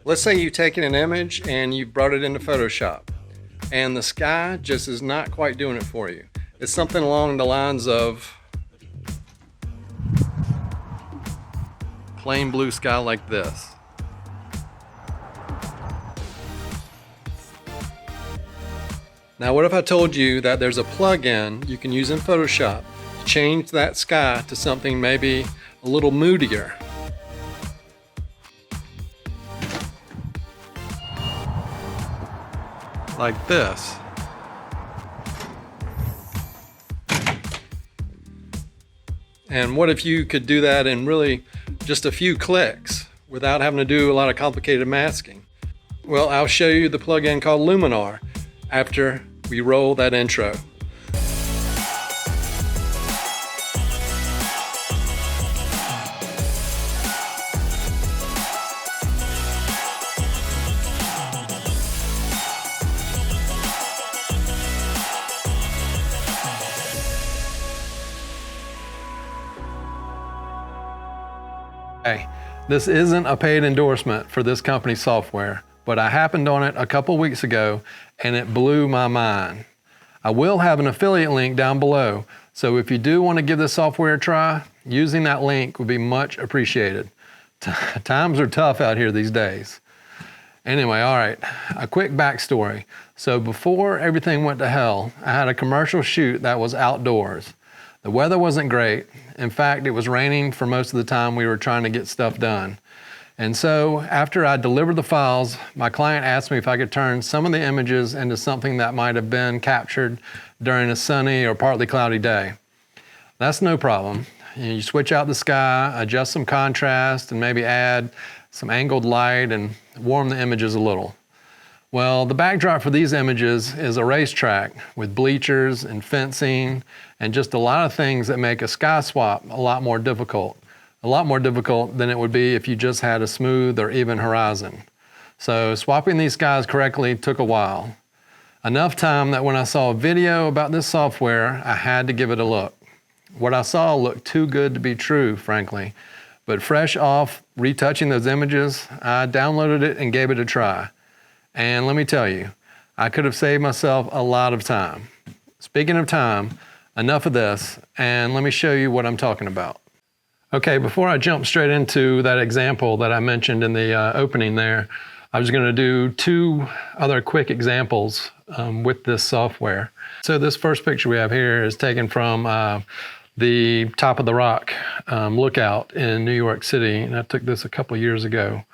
Let's say you've taken an image and you brought it into Photoshop, and the sky just is not quite doing it for you. It's something along the lines of plain blue sky like this. Now what if I told you that there's a plug-in you can use in Photoshop to change that sky to something maybe a little moodier? Like this. And what if you could do that in really just a few clicks without having to do a lot of complicated masking? Well, I'll show you the plugin called Luminar after we roll that intro. Hey, this isn't a paid endorsement for this company's software, but I happened on it a couple weeks ago and it blew my mind. I will have an affiliate link down below, so if you do want to give this software a try, using that link would be much appreciated. Times are tough out here these days. Anyway, all right, a quick backstory. So before everything went to hell, I had a commercial shoot that was outdoors. The weather wasn't great. In fact, it was raining for most of the time we were trying to get stuff done. And so after I delivered the files, my client asked me if I could turn some of the images into something that might have been captured during a sunny or partly cloudy day. That's no problem. You switch out the sky, adjust some contrast, and maybe add some angled light and warm the images a little. Well, the backdrop for these images is a racetrack with bleachers and fencing and just a lot of things that make a sky swap a lot more difficult than it would be if you just had a smooth or even horizon. So swapping these skies correctly took a while. Enough time that when I saw a video about this software, I had to give it a look. What I saw looked too good to be true, frankly. But fresh off retouching those images, I downloaded it and gave it a try. And let me tell you, I could have saved myself a lot of time. Speaking of time, enough of this, and let me show you what I'm talking about. Okay, before I jump straight into that example that I mentioned in the opening there, I was going to do two other quick examples with this software. So this first picture we have here is taken from the Top of the Rock lookout in New York City, and I took this a couple years ago.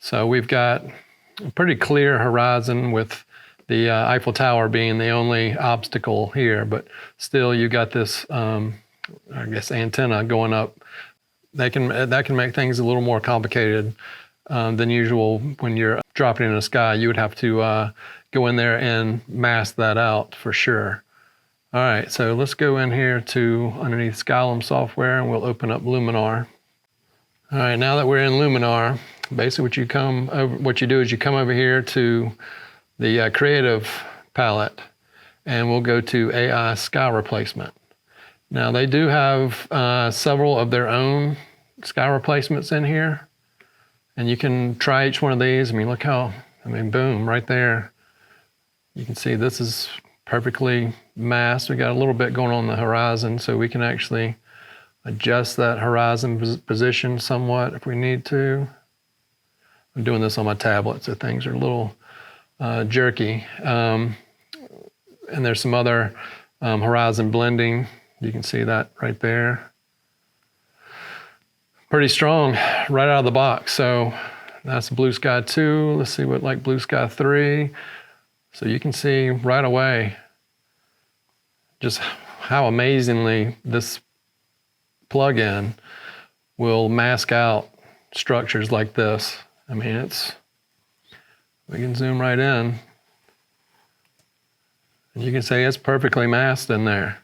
So we've got a pretty clear horizon with the Eiffel Tower being the only obstacle here, but still you got this, I guess, antenna going up. That can make things a little more complicated than usual. When you're dropping in the sky, you would have to go in there and mask that out for sure. All right, so let's go in here to underneath Skylum software and we'll open up Luminar. All right, now that we're in Luminar, basically what you do is you come over here to the creative palette and we'll go to AI sky replacement. Now they do have several of their own sky replacements in here, and you can try each one of these. I mean, look how, boom, right there. You can see this is perfectly masked. We got a little bit going on the horizon, so we can actually adjust that horizon position somewhat if we need to. I'm doing this on my tablet, so things are a little jerky. And there's some other horizon blending. You can see that right there. Pretty strong right out of the box. So that's Blue Sky 2. Let's see what like Blue Sky 3. So you can see right away just how amazingly this plugin will mask out structures like this. I mean, we can zoom right in. And you can see it's perfectly masked in there.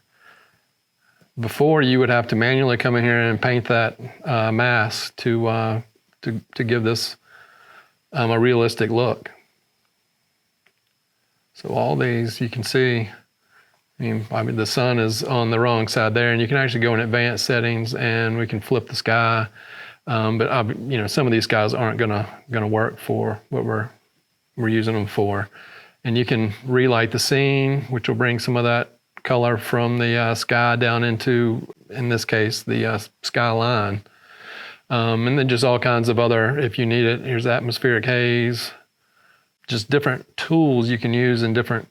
Before, you would have to manually come in here and paint that mask to give this a realistic look. So all these, you can see, I mean, the sun is on the wrong side there, and you can actually go in advanced settings and we can flip the sky But some of these skies aren't gonna work for what we're using them for. And you can relight the scene, which will bring some of that color from the sky down into, in this case, the skyline. And then just all kinds of other, if you need it, here's atmospheric haze. Just different tools you can use in different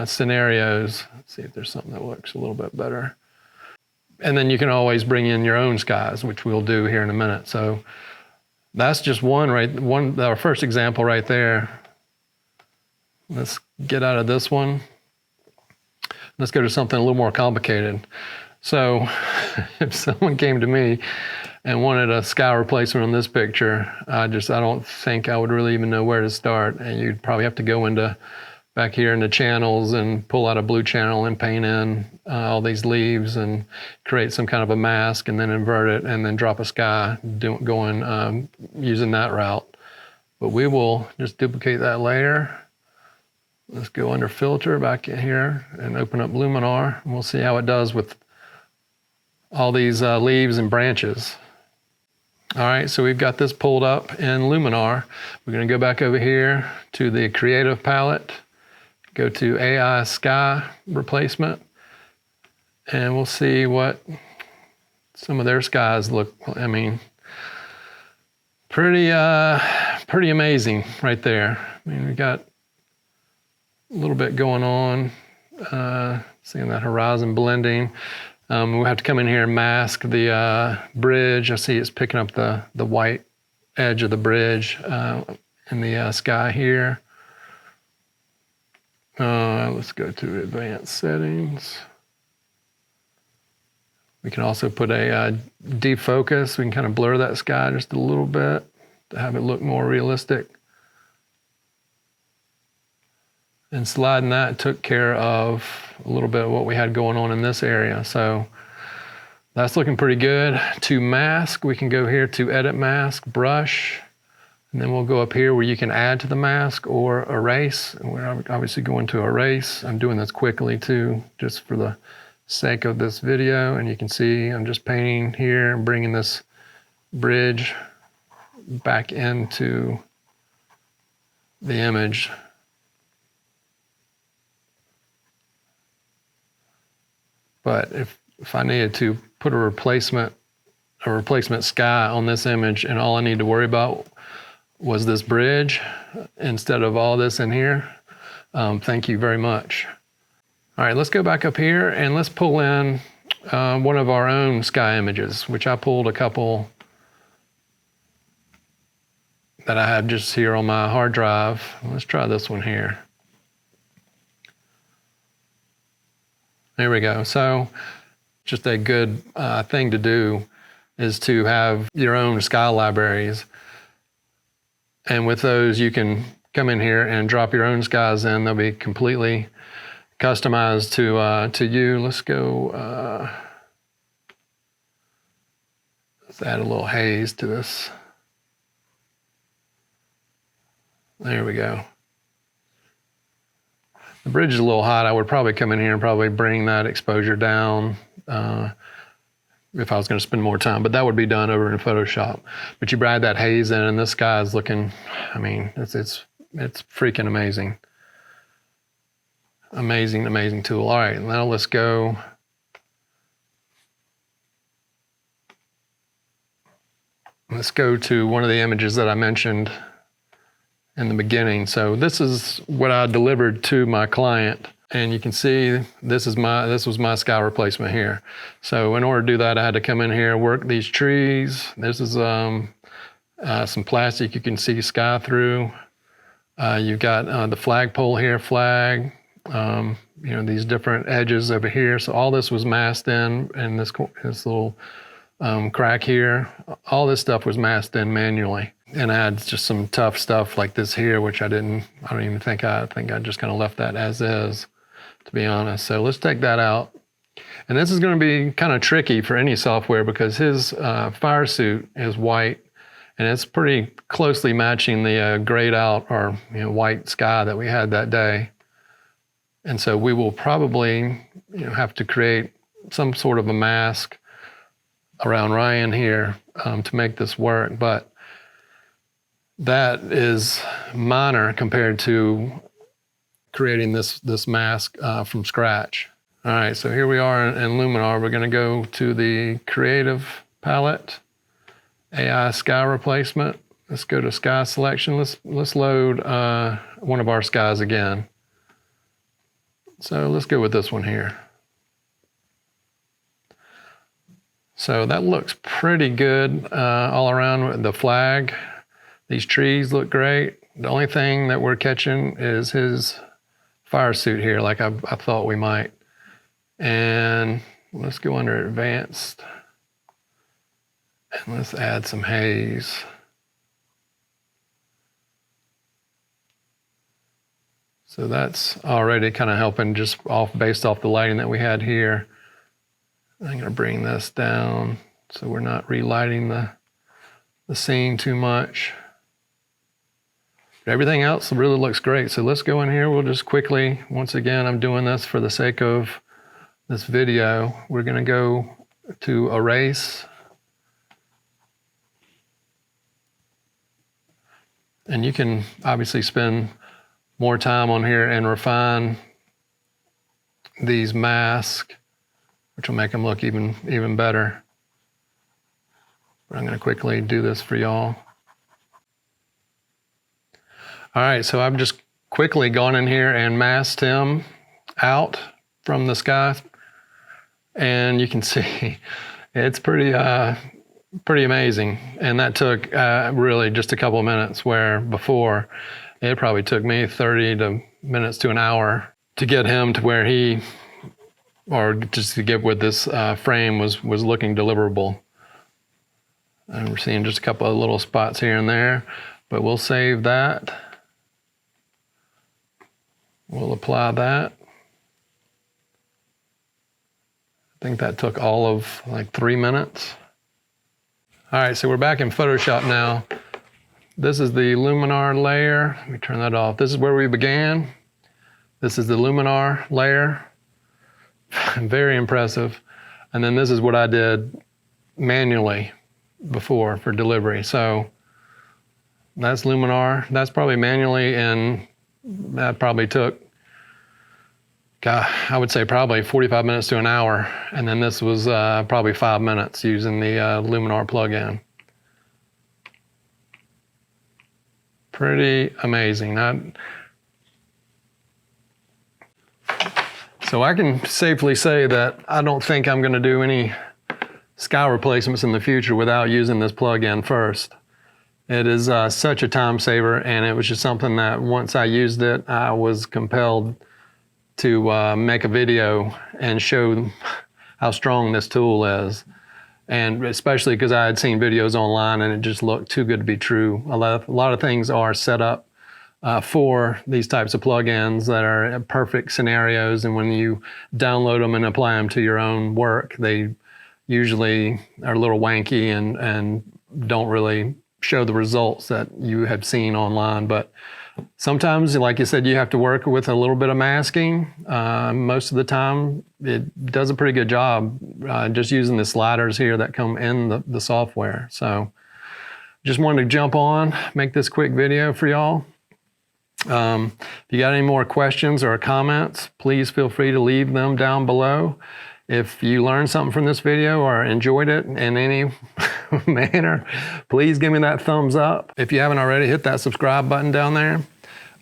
scenarios. Let's see if there's something that looks a little bit better. And then you can always bring in your own skies, which we'll do here in a minute. So that's just our first example right there. Let's get out of this one. Let's go to something a little more complicated. So if someone came to me and wanted a sky replacement on this picture, I don't think I would really even know where to start. And you'd probably have to go into back here in the channels and pull out a blue channel and paint in all these leaves and create some kind of a mask and then invert it and then drop a sky going using that route. But we will just duplicate that layer. Let's go under filter back in here and open up luminar, and we'll see how it does with all these leaves and branches. All right, so we've got this pulled up in luminar. We're gonna go back over here to the creative palette, go to AI sky replacement, and we'll see what some of their skies look. I mean, pretty amazing right there. I mean, we got a little bit going on, seeing that horizon blending. We'll have to come in here and mask the bridge. I see it's picking up the white edge of the bridge in the sky here. Let's go to advanced settings. We can also put a defocus. We can kind of blur that sky just a little bit to have it look more realistic. And sliding that took care of a little bit of what we had going on in this area. So that's looking pretty good. To mask, we can go here to edit mask, brush, and then we'll go up here where you can add to the mask or erase. And we're obviously going to erase. I'm doing this quickly too, just for the sake of this video. And you can see I'm just painting here and bringing this bridge back into the image. But if I needed to put a replacement sky on this image and all I need to worry about was this bridge instead of all this in here, thank you very much. All right, let's go back up here and let's pull in one of our own sky images, which I pulled a couple that I have just here on my hard drive. Let's try this one here. There we go. So just a good thing to do is to have your own sky libraries. And with those, you can come in here and drop your own skies in. They'll be completely customized to you. Let's go, let's add a little haze to this. There we go. The bridge is a little hot. I would probably come in here and probably bring that exposure down if I was going to spend more time, but that would be done over in Photoshop. But you add that haze in and this sky is looking, I mean, it's freaking amazing. Amazing, amazing tool. All right, now let's go. Let's go to one of the images that I mentioned in the beginning. So this is what I delivered to my client. And you can see this was my sky replacement here. So in order to do that, I had to come in here, work these trees. This is some plastic you can see sky through. You've got the flagpole here, flag. These different edges over here. So all this was masked in this little crack here. All this stuff was masked in manually. And I had just some tough stuff like this here, which I think I just kind of left that as is, to be honest. So let's take that out. And this is going to be kind of tricky for any software because his fire suit is white and it's pretty closely matching the grayed out or white sky that we had that day. And so we will probably have to create some sort of a mask around Ryan here to make this work, but that is minor compared to creating this mask from scratch. All right, so here we are in Luminar. We're gonna go to the Creative palette, AI Sky Replacement. Let's go to Sky Selection. Let's load one of our skies again. So let's go with this one here. So that looks pretty good all around with the flag. These trees look great. The only thing that we're catching is his fire suit here, like I thought we might. And let's go under Advanced. And let's add some haze. So that's already kind of helping just based off the lighting that we had here. I'm gonna bring this down so we're not relighting the scene too much. But everything else really looks great. So let's go in here. We'll just quickly, once again, I'm doing this for the sake of this video. We're gonna go to Erase. And you can obviously spend more time on here and refine these masks, which will make them look even better. But I'm gonna quickly do this for y'all. All right, so I've just quickly gone in here and masked him out from the sky. And you can see it's pretty amazing. And that took really just a couple of minutes, where before it probably took me 30 minutes to an hour to get him to where he, or just to get what this frame was looking deliverable. And we're seeing just a couple of little spots here and there, but we'll save that. We'll apply that. I think that took all of like 3 minutes. All right, so we're back in Photoshop now. This is the luminar layer. Let me turn that off. This is where we began. This is the luminar layer. Very impressive. And then this is what I did manually before for delivery. So that's luminar. That's probably manually, and that probably took, I would say probably 45 minutes to an hour. And then this was probably 5 minutes using the luminar plugin. Pretty amazing. So I can safely say that I don't think I'm going to do any sky replacements in the future without using this plugin first. It is such a time saver, and it was just something that once I used it, I was compelled to make a video and show how strong this tool is. And especially because I had seen videos online and it just looked too good to be true. A lot of things are set up for these types of plugins that are perfect scenarios, and when you download them and apply them to your own work, they usually are a little wanky and don't really show the results that you have seen online. But sometimes, like you said, you have to work with a little bit of masking. Most of the time, it does a pretty good job just using the sliders here that come in the software. So just wanted to jump on, make this quick video for y'all. If you got any more questions or comments, please feel free to leave them down below. If you learned something from this video or enjoyed it in any manner, please give me that thumbs up. If you haven't already, hit that subscribe button down there.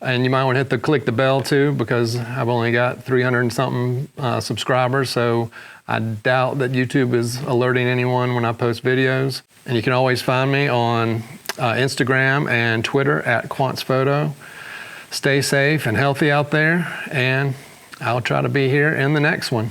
And you might want to click the bell too, because I've only got 300 and something subscribers. So I doubt that YouTube is alerting anyone when I post videos. And you can always find me on Instagram and Twitter at QuantsPhoto. Stay safe and healthy out there, and I'll try to be here in the next one.